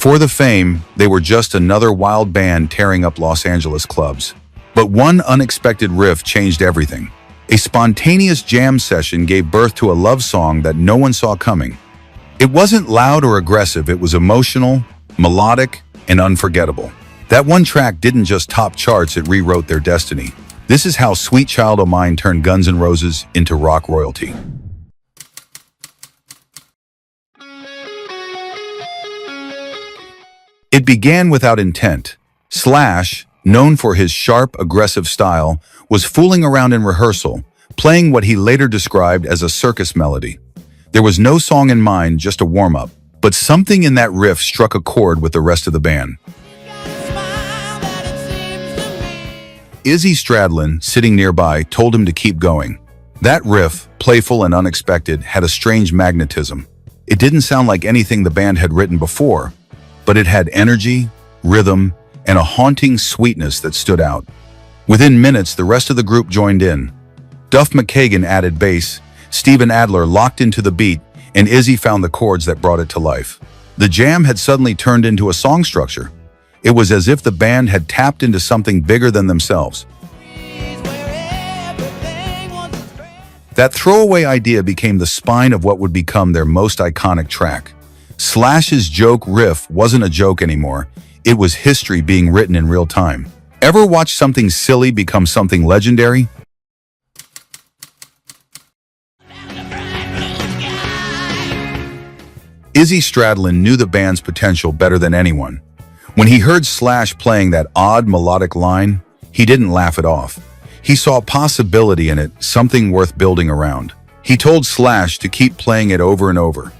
Before the fame, they were just another wild band tearing up Los Angeles clubs. But one unexpected riff changed everything. A spontaneous jam session gave birth to a love song that no one saw coming. It wasn't loud or aggressive, it was emotional, melodic, and unforgettable. That one track didn't just top charts, it rewrote their destiny. This is how Sweet Child O' Mine turned Guns N' Roses into rock royalty. It began without intent. Slash, known for his sharp, aggressive style, was fooling around in rehearsal, playing what he later described as a circus melody. There was no song in mind, just a warm-up. But something in that riff struck a chord with the rest of the band. Izzy Stradlin, sitting nearby, told him to keep going. That riff, playful and unexpected, had a strange magnetism. It didn't sound like anything the band had written before, but it had energy, rhythm, and a haunting sweetness that stood out. Within minutes, the rest of the group joined in. Duff McKagan added bass, Steven Adler locked into the beat, and Izzy found the chords that brought it to life. The jam had suddenly turned into a song structure. It was as if the band had tapped into something bigger than themselves. That throwaway idea became the spine of what would become their most iconic track. Slash's joke riff wasn't a joke anymore. It was history being written in real time. Ever watch something silly become something legendary? Izzy Stradlin knew the band's potential better than anyone. When he heard Slash playing that odd melodic line, he didn't laugh it off. He saw possibility in it, something worth building around. He told Slash to keep playing it over and over.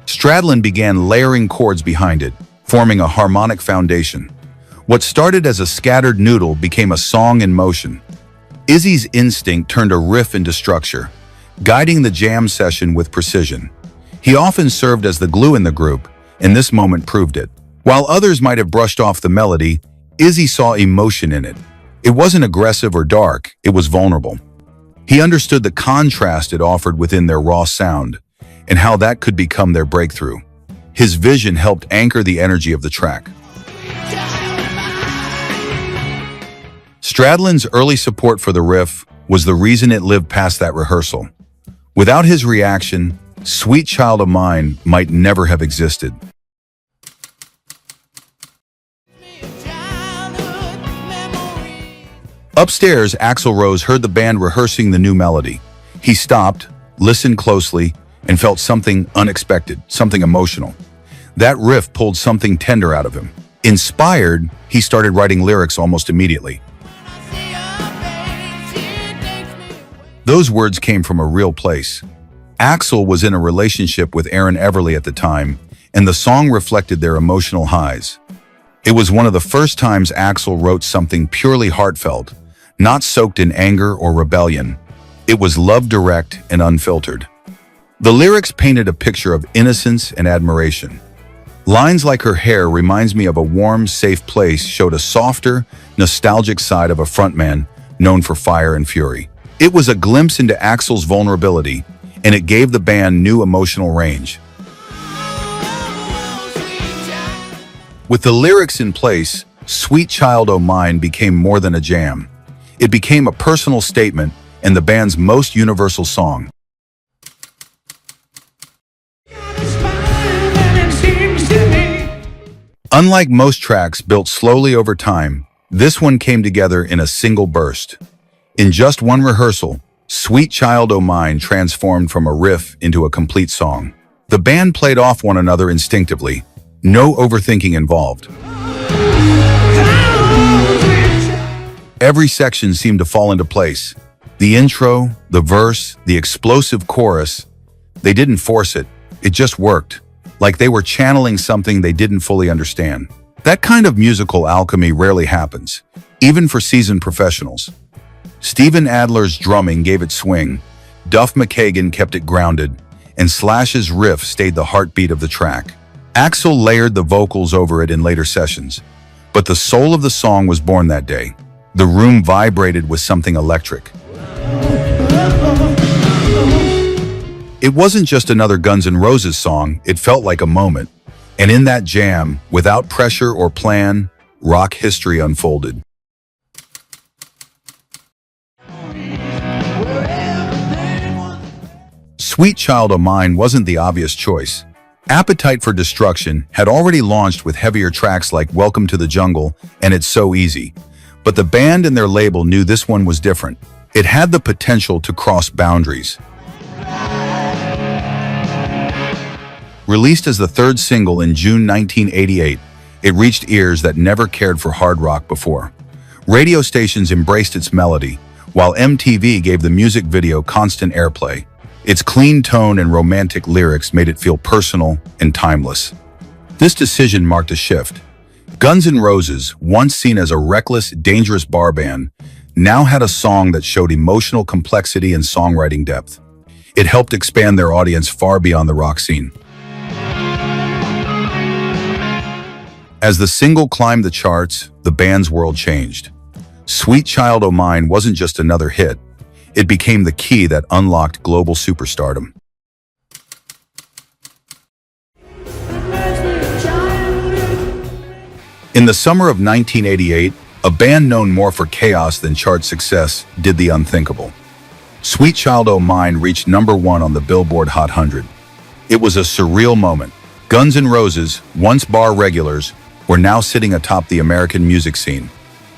Stradlin began layering chords behind it, forming a harmonic foundation. What started as a scattered noodle became a song in motion. Izzy's instinct turned a riff into structure, guiding the jam session with precision. He often served as the glue in the group, and this moment proved it. While others might have brushed off the melody, Izzy saw emotion in it. It wasn't aggressive or dark, it was vulnerable. He understood the contrast it offered within their raw sound, and how that could become their breakthrough. His vision helped anchor the energy of the track. Stradlin's early support for the riff was the reason it lived past that rehearsal. Without his reaction, Sweet Child O' Mine might never have existed. Upstairs, Axl Rose heard the band rehearsing the new melody. He stopped, listened closely, and felt something unexpected, something emotional. That riff pulled something tender out of him. Inspired, he started writing lyrics almost immediately. Those words came from a real place. Axl was in a relationship with Aaron Everly at the time, and the song reflected their emotional highs. It was one of the first times Axl wrote something purely heartfelt, not soaked in anger or rebellion. It was love direct and unfiltered. The lyrics painted a picture of innocence and admiration. Lines like "Her hair reminds me of a warm, safe place" showed a softer, nostalgic side of a frontman known for fire and fury. It was a glimpse into Axl's vulnerability, and it gave the band new emotional range. With the lyrics in place, Sweet Child O' Mine became more than a jam. It became a personal statement and the band's most universal song. Unlike most tracks built slowly over time, this one came together in a single burst. In just one rehearsal, Sweet Child O' Mine transformed from a riff into a complete song. The band played off one another instinctively, no overthinking involved. Every section seemed to fall into place. The intro, the verse, the explosive chorus, they didn't force it, it just worked, like they were channeling something they didn't fully understand. That kind of musical alchemy rarely happens, even for seasoned professionals. Steven Adler's drumming gave it swing, Duff McKagan kept it grounded, and Slash's riff stayed the heartbeat of the track. Axl layered the vocals over it in later sessions, but the soul of the song was born that day. The room vibrated with something electric. It wasn't just another Guns N' Roses song, it felt like a moment. And in that jam, without pressure or plan, rock history unfolded. Sweet Child O' Mine wasn't the obvious choice. Appetite for Destruction had already launched with heavier tracks like Welcome to the Jungle and It's So Easy. But the band and their label knew this one was different. It had the potential to cross boundaries. Released as the third single in June 1988, it reached ears that never cared for hard rock before. Radio stations embraced its melody, while MTV gave the music video constant airplay. Its clean tone and romantic lyrics made it feel personal and timeless. This decision marked a shift. Guns N' Roses, once seen as a reckless, dangerous bar band, now had a song that showed emotional complexity and songwriting depth. It helped expand their audience far beyond the rock scene. As the single climbed the charts, the band's world changed. Sweet Child O' Mine wasn't just another hit. It became the key that unlocked global superstardom. In the summer of 1988, a band known more for chaos than chart success did the unthinkable. Sweet Child O' Mine reached #1 on the Billboard Hot 100. It was a surreal moment. Guns N' Roses, once bar regulars, were now sitting atop the American music scene.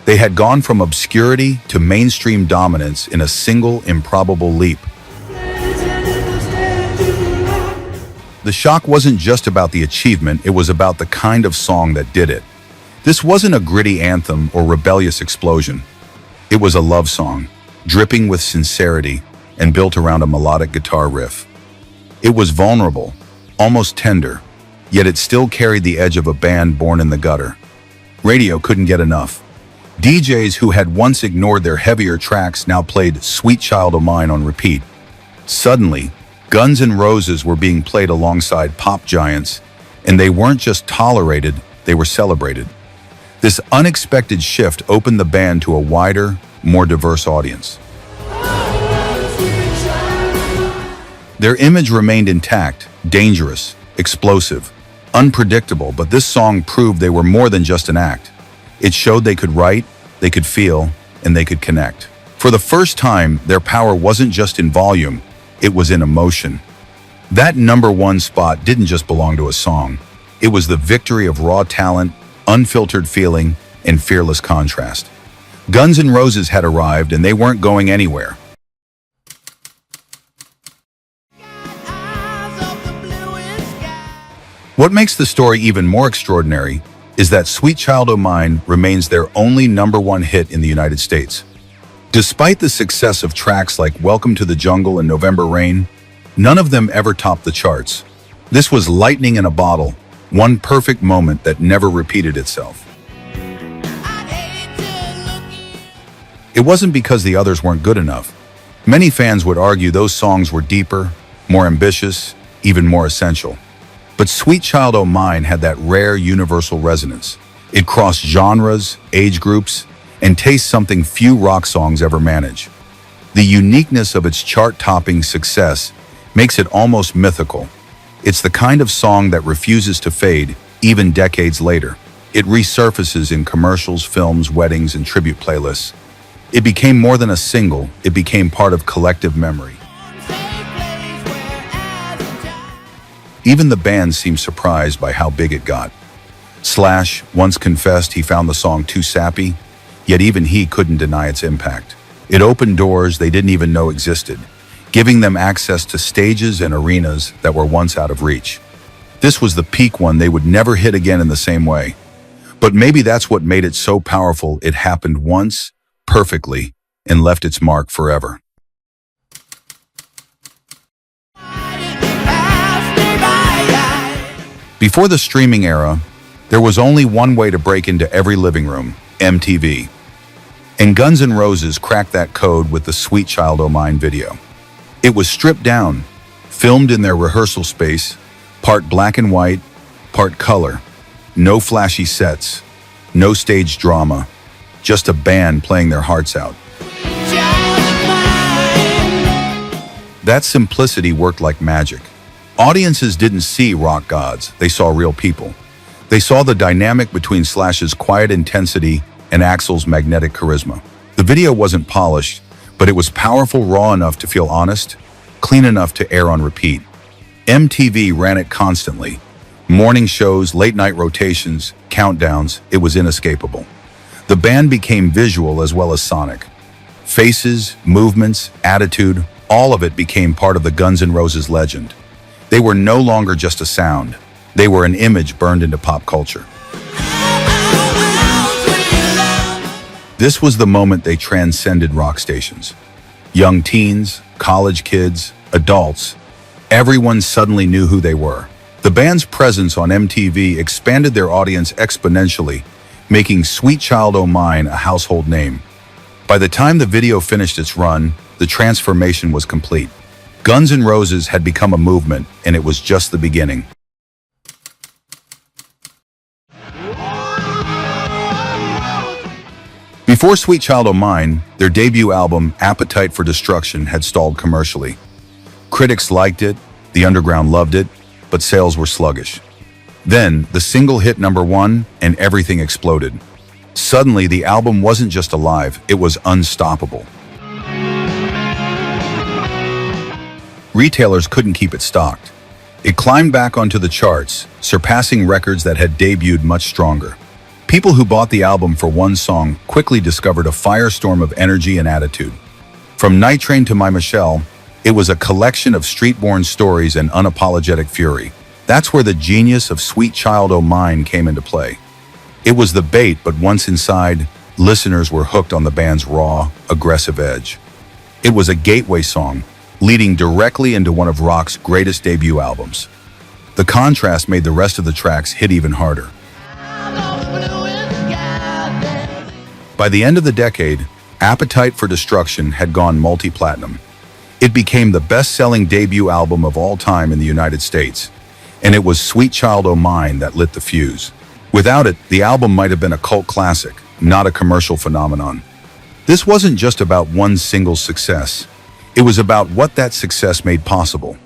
They had gone from obscurity to mainstream dominance in a single, improbable leap. The shock wasn't just about the achievement, it was about the kind of song that did it. This wasn't a gritty anthem or rebellious explosion. It was a love song, dripping with sincerity and built around a melodic guitar riff. It was vulnerable, almost tender, yet it still carried the edge of a band born in the gutter. Radio couldn't get enough. DJs who had once ignored their heavier tracks now played Sweet Child O' Mine on repeat. Suddenly, Guns N' Roses were being played alongside pop giants, and they weren't just tolerated, they were celebrated. This unexpected shift opened the band to a wider, more diverse audience. Their image remained intact, dangerous, explosive, unpredictable, but this song proved they were more than just an act. It showed they could write, they could feel, and they could connect. For the first time, their power wasn't just in volume, it was in emotion. That #1 spot didn't just belong to a song. It was the victory of raw talent, unfiltered feeling, and fearless contrast. Guns N' Roses had arrived, and they weren't going anywhere. What makes the story even more extraordinary is that Sweet Child O' Mine remains their only #1 hit in the United States. Despite the success of tracks like Welcome to the Jungle and November Rain, none of them ever topped the charts. This was lightning in a bottle, one perfect moment that never repeated itself. It wasn't because the others weren't good enough. Many fans would argue those songs were deeper, more ambitious, even more essential. But Sweet Child O' Mine had that rare universal resonance. It crossed genres, age groups, and tastes something few rock songs ever manage. The uniqueness of its chart-topping success makes it almost mythical. It's the kind of song that refuses to fade, even decades later. It resurfaces in commercials, films, weddings, and tribute playlists. It became more than a single, it became part of collective memory. Even the band seemed surprised by how big it got. Slash once confessed he found the song too sappy, yet even he couldn't deny its impact. It opened doors they didn't even know existed, giving them access to stages and arenas that were once out of reach. This was the peak one they would never hit again in the same way. But maybe that's what made it so powerful. It happened once, perfectly, and left its mark forever. Before the streaming era, there was only one way to break into every living room: MTV. And Guns N' Roses cracked that code with the Sweet Child O' Mine video. It was stripped down, filmed in their rehearsal space, part black and white, part color. No flashy sets, no stage drama, just a band playing their hearts out. That simplicity worked like magic. Audiences didn't see rock gods, they saw real people. They saw the dynamic between Slash's quiet intensity and Axl's magnetic charisma. The video wasn't polished, but it was powerful, raw enough to feel honest, clean enough to air on repeat. MTV ran it constantly. Morning shows, late-night rotations, countdowns, it was inescapable. The band became visual as well as sonic. Faces, movements, attitude, all of it became part of the Guns N' Roses legend. They were no longer just a sound. They were an image burned into pop culture. This was the moment they transcended rock stations. Young teens, college kids, adults, everyone suddenly knew who they were. The band's presence on MTV expanded their audience exponentially, making Sweet Child O' Mine a household name. By the time the video finished its run, the transformation was complete. Guns N' Roses had become a movement, and it was just the beginning. Before Sweet Child O' Mine, their debut album, Appetite for Destruction, had stalled commercially. Critics liked it, the underground loved it, but sales were sluggish. Then, the single hit #1, and everything exploded. Suddenly, the album wasn't just alive, it was unstoppable. Retailers couldn't keep it stocked. It climbed back onto the charts, surpassing records that had debuted much stronger. People who bought the album for one song quickly discovered a firestorm of energy and attitude. From Night Train to My Michelle, it was a collection of street-born stories and unapologetic fury. That's where the genius of Sweet Child O' Mine came into play. It was the bait, but once inside, listeners were hooked on the band's raw, aggressive edge. It was a gateway song, leading directly into one of rock's greatest debut albums. The contrast made the rest of the tracks hit even harder. By the end of the decade, Appetite for Destruction had gone multi-platinum. It became the best-selling debut album of all time in the United States, and it was Sweet Child O' Mine that lit the fuse. Without it, the album might have been a cult classic, not a commercial phenomenon. This wasn't just about one single success. It was about what that success made possible.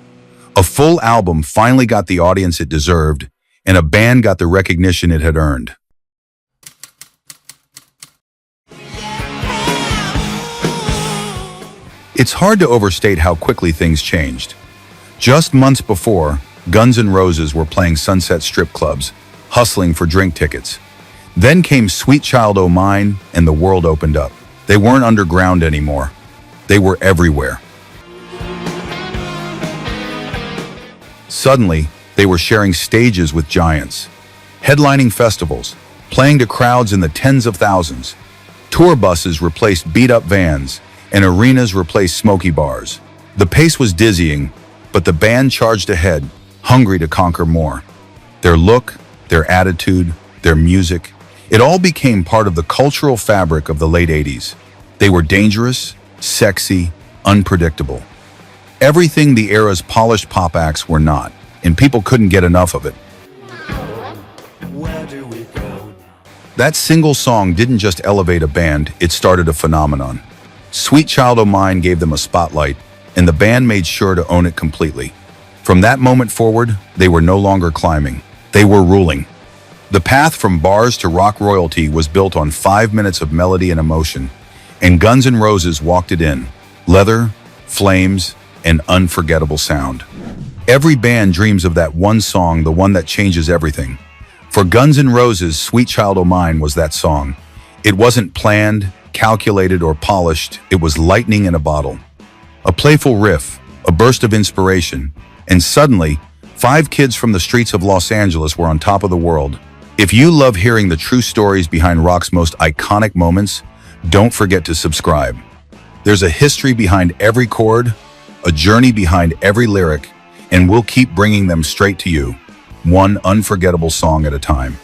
A full album finally got the audience it deserved, and a band got the recognition it had earned. It's hard to overstate how quickly things changed. Just months before, Guns N' Roses were playing Sunset strip clubs, hustling for drink tickets. Then came Sweet Child O' Mine, and the world opened up. They weren't underground anymore. They were everywhere. Suddenly, they were sharing stages with giants, headlining festivals, playing to crowds in the tens of thousands. Tour buses replaced beat-up vans, and arenas replaced smoky bars. The pace was dizzying, but the band charged ahead, hungry to conquer more. Their look, their attitude, their music, it all became part of the cultural fabric of the late 80s. They were dangerous, sexy, unpredictable. Everything the era's polished pop acts were not, and people couldn't get enough of it. That single song didn't just elevate a band, it started a phenomenon. Sweet Child O' Mine gave them a spotlight, and the band made sure to own it completely. From that moment forward, they were no longer climbing. They were ruling. The path from bars to rock royalty was built on 5 minutes of melody and emotion, and Guns N' Roses walked it in. Leather, flames, and unforgettable sound. Every band dreams of that one song, the one that changes everything. For Guns N' Roses, Sweet Child O' Mine was that song. It wasn't planned, calculated, or polished. It was lightning in a bottle. A playful riff, a burst of inspiration, and suddenly, 5 kids from the streets of Los Angeles were on top of the world. If you love hearing the true stories behind rock's most iconic moments, don't forget to subscribe. There's a history behind every chord, a journey behind every lyric, and we'll keep bringing them straight to you, one unforgettable song at a time.